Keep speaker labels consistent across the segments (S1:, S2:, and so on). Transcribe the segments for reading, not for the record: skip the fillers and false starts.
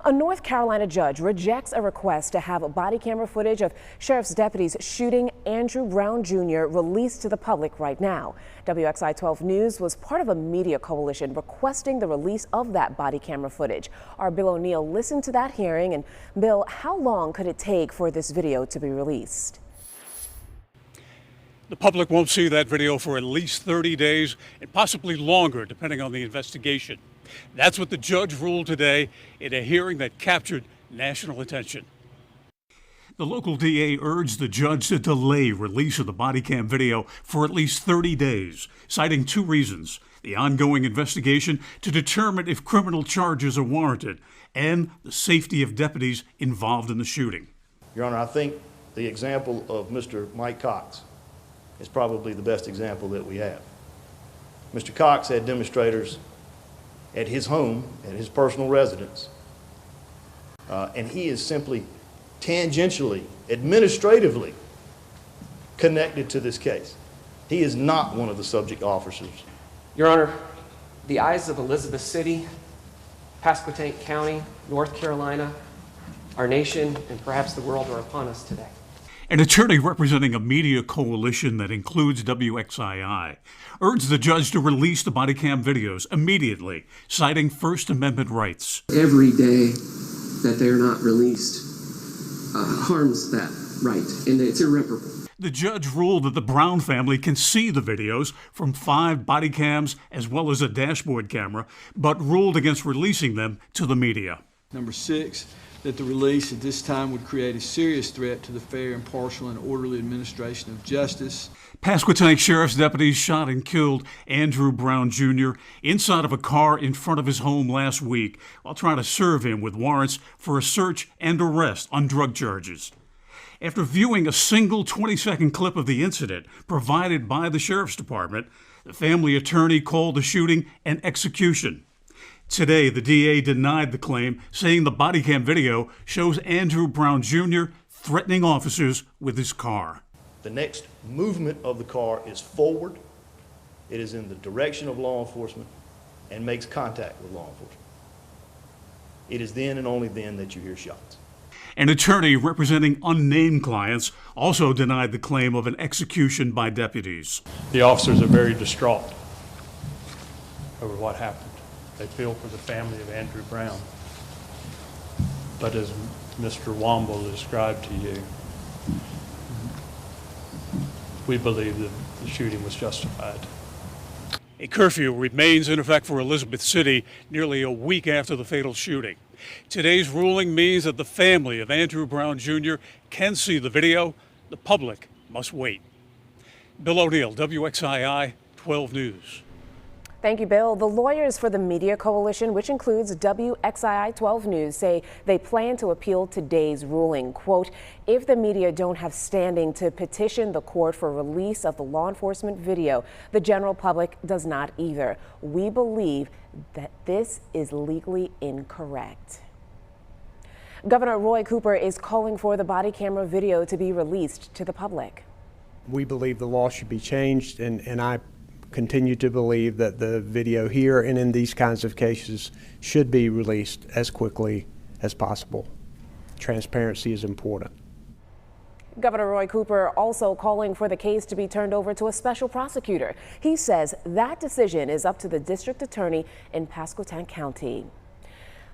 S1: A North Carolina judge rejects a request to have body camera footage of sheriff's deputies shooting Andrew Brown Jr. released to the public right now. WXI 12 News was part of a media coalition requesting the release of that body camera footage. Our Bill O'Neill listened to that hearing. And Bill, how long could it take for this video to be released?
S2: The public won't see that video for at least 30 days and possibly longer, depending on the investigation. That's what the judge ruled today in a hearing that captured national attention. The local DA urged the judge to delay release of the body cam video for at least 30 days, citing two reasons: the ongoing investigation to determine if criminal charges are warranted and the safety of deputies involved in the shooting.
S3: Your Honor, I think the example of Mr. Mike Cox is probably the best example that we have. Mr. Cox had demonstrators at his home, at his personal residence, and he is simply tangentially, administratively connected to this case. He is not one of the subject officers.
S4: Your Honor, the eyes of Elizabeth City, Pasquotank County, North Carolina, our nation, and perhaps the world are upon us today.
S2: An attorney representing a media coalition that includes WXII urged the judge to release the body cam videos immediately, citing First Amendment rights.
S5: Every day that they're not released harms that right, and it's irreparable.
S2: The judge ruled that the Brown family can see the videos from 5 body cams as well as a dashboard camera, but ruled against releasing them to the media.
S6: Number 6, that the release at this time would create a serious threat to the fair, impartial, and orderly administration of justice.
S2: Pasquotank Sheriff's deputies shot and killed Andrew Brown Jr. inside of a car in front of his home last week while trying to serve him with warrants for a search and arrest on drug charges. After viewing a single 20-second clip of the incident provided by the Sheriff's Department, the family attorney called the shooting an execution. Today, the DA denied the claim, saying the body cam video shows Andrew Brown Jr. threatening officers with his car.
S3: The next movement of the car is forward. It is in the direction of law enforcement and makes contact with law enforcement. It is then and only then that you hear shots.
S2: An attorney representing unnamed clients also denied the claim of an execution by deputies.
S7: The officers are very distraught over what happened. They feel for the family of Andrew Brown. But as Mr. Womble described to you, we believe that the shooting was justified.
S2: A curfew remains in effect for Elizabeth City nearly a week after the fatal shooting. Today's ruling means that the family of Andrew Brown Jr. can see the video. The public must wait. Bill O'Neill, WXII 12 News.
S1: Thank you, Bill. The lawyers for the Media Coalition, which includes WXII 12 News, say they plan to appeal today's ruling. Quote, if the media don't have standing to petition the court for release of the law enforcement video, the general public does not either. We believe that this is legally incorrect. Governor Roy Cooper is calling for the body camera video to be released to the public.
S8: We believe the law should be changed, and I continue to believe that the video here and in these kinds of cases should be released as quickly as possible. Transparency is important.
S1: Governor Roy Cooper also calling for the case to be turned over to a special prosecutor. He says that decision is up to the district attorney in Pasquotank County.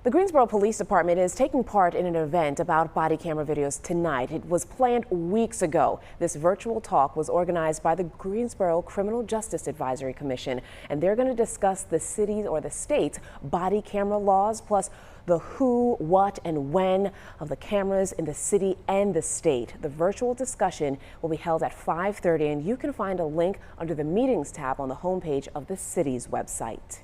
S1: The Greensboro Police Department is taking part in an event about body camera videos tonight. It was planned weeks ago. This virtual talk was organized by the Greensboro Criminal Justice Advisory Commission, and they're going to discuss the city's or the state's body camera laws, plus the who, what, and when of the cameras in the city and the state. The virtual discussion will be held at 5:30, and you can find a link under the meetings tab on the homepage of the city's website.